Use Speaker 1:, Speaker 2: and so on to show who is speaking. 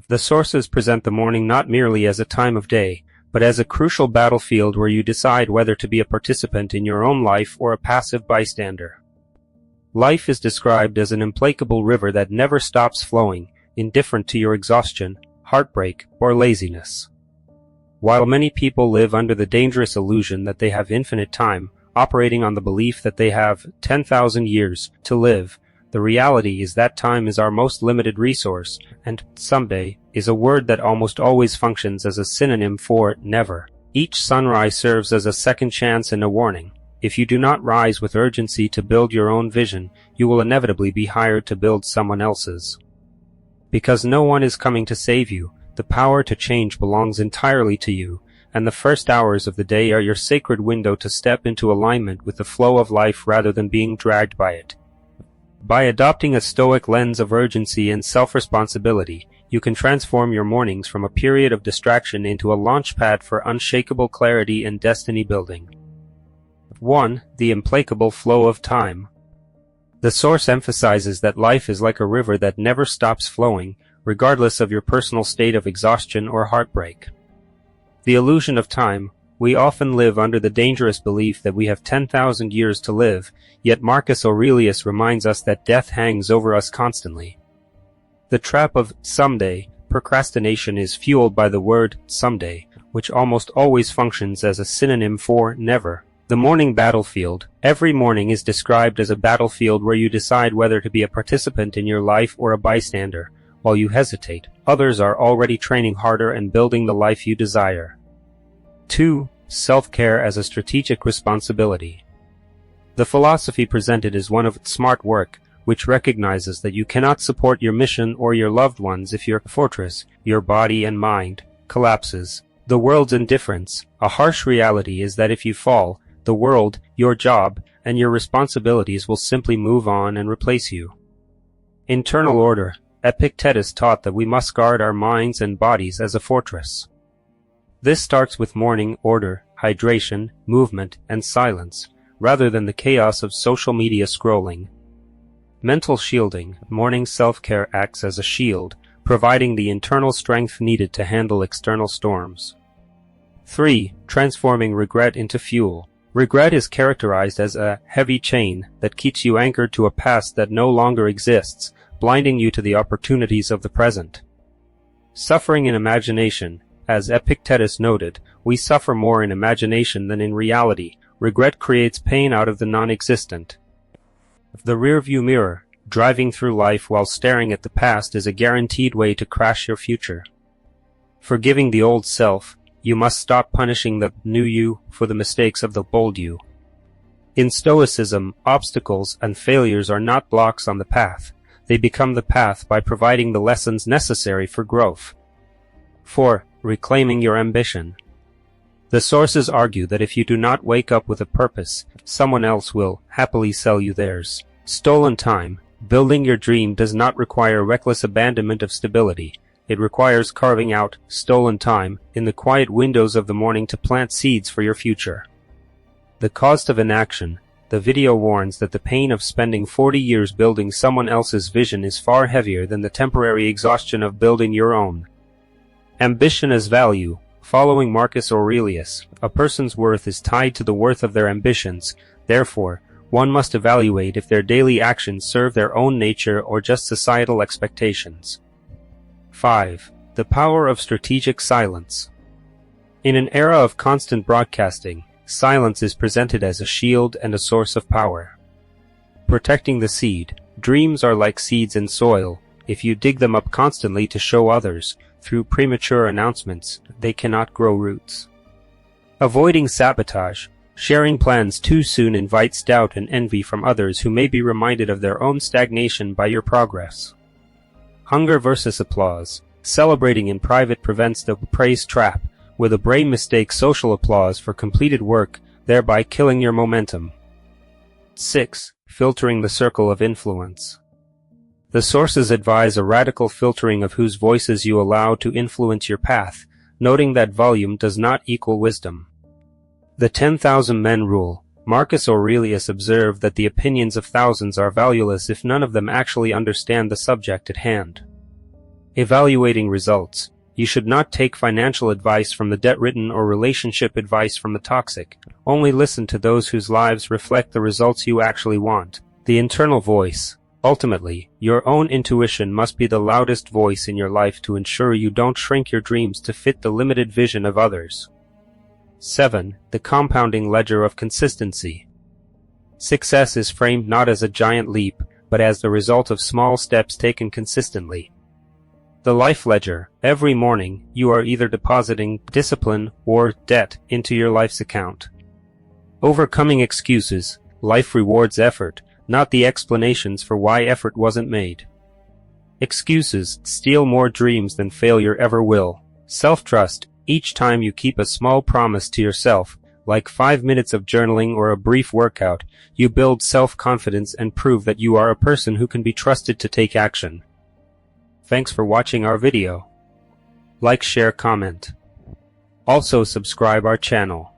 Speaker 1: The sources present the morning not merely as a time of day, but as a crucial battlefield where you decide whether to be a participant in your own life or a passive bystander. Life is described as an implacable river that never stops flowing, indifferent to your exhaustion, heartbreak, or laziness. While many people live under the dangerous illusion that they have infinite time, operating on the belief that they have 10,000 years to live, the reality is that time is our most limited resource, and someday is a word that almost always functions as a synonym for never. Each sunrise serves as a second chance and a warning. If you do not rise with urgency to build your own vision, you will inevitably be hired to build someone else's. Because no one is coming to save you, the power to change belongs entirely to you, and the first hours of the day are your sacred window to step into alignment with the flow of life rather than being dragged by it. By adopting a Stoic lens of urgency and self-responsibility, you can transform your mornings from a period of distraction into a launchpad for unshakable clarity and destiny building. 1. The implacable flow of time. The source emphasizes that life is like a river that never stops flowing, regardless of your personal state of exhaustion or heartbreak. The illusion of time. We often live under the dangerous belief that we have 10,000 years to live, yet Marcus Aurelius reminds us that death hangs over us constantly. The trap of someday. Procrastination is fueled by the word someday, which almost always functions as a synonym for never. The morning battlefield. Every morning is described as a battlefield where you decide whether to be a participant in your life or a bystander. While you hesitate, others are already training harder and building the life you desire. 2. Self-care as a strategic responsibility. The philosophy presented is one of smart work, which recognizes that you cannot support your mission or your loved ones if your fortress, your body and mind, collapses. The world's indifference. A harsh reality is that if you fall, the world, your job, and your responsibilities will simply move on and replace you. Internal order. Epictetus taught that we must guard our minds and bodies as a fortress. This starts with morning order, hydration, movement, and silence, rather than the chaos of social media scrolling. Mental shielding. Morning self-care acts as a shield, providing the internal strength needed to handle external storms. 3. Transforming regret into fuel. Regret is characterized as a heavy chain that keeps you anchored to a past that no longer exists, blinding you to the opportunities of the present. Suffering in imagination. As Epictetus noted, we suffer more in imagination than in reality. Regret creates pain out of the non-existent. The rearview mirror. Driving through life while staring at the past is a guaranteed way to crash your future. Forgiving the old self. You must stop punishing the new you for the mistakes of the bold you. In Stoicism, obstacles and failures are not blocks on the path. They become the path by providing the lessons necessary for growth. 4. Reclaiming your ambition. The sources argue that if you do not wake up with a purpose, someone else will happily sell you theirs. Stolen time. Building your dream does not require reckless abandonment of stability. It requires carving out stolen time in the quiet windows of the morning to plant seeds for your future. The cost of inaction. The video warns that the pain of spending 40 years building someone else's vision is far heavier than the temporary exhaustion of building your own. Ambition as value. Following Marcus Aurelius, a person's worth is tied to the worth of their ambitions. Therefore, one must evaluate if their daily actions serve their own nature or just societal expectations. 5. The power of strategic silence. In an era of constant broadcasting, silence is presented as a shield and a source of power. Protecting the seed. Dreams are like seeds in soil. If you dig them up constantly to show others, through premature announcements, they cannot grow roots. Avoiding sabotage. Sharing plans too soon invites doubt and envy from others who may be reminded of their own stagnation by your progress. Hunger versus applause. Celebrating in private prevents the praise trap, where the brain mistakes social applause for completed work, thereby killing your momentum. 6. Filtering the circle of influence. The sources advise a radical filtering of whose voices you allow to influence your path, noting that volume does not equal wisdom. The 10,000 men rule. Marcus Aurelius observed that the opinions of thousands are valueless if none of them actually understand the subject at hand. Evaluating results. You should not take financial advice from the debt-ridden or relationship advice from the toxic. Only listen to those whose lives reflect the results you actually want. The internal voice. Ultimately, your own intuition must be the loudest voice in your life to ensure you don't shrink your dreams to fit the limited vision of others. 7. The compounding ledger of consistency. Success is framed not as a giant leap, but as the result of small steps taken consistently. The life ledger. Every morning, you are either depositing discipline or debt into your life's account. Overcoming excuses. Life rewards effort, not the explanations for why effort wasn't made. Excuses steal more dreams than failure ever will. Self-trust. Each time you keep a small promise to yourself, like 5 minutes of journaling or a brief workout, you build self-confidence and prove that you are a person who can be trusted to take action. Thanks for watching our video. Like, share, comment. Also subscribe our channel.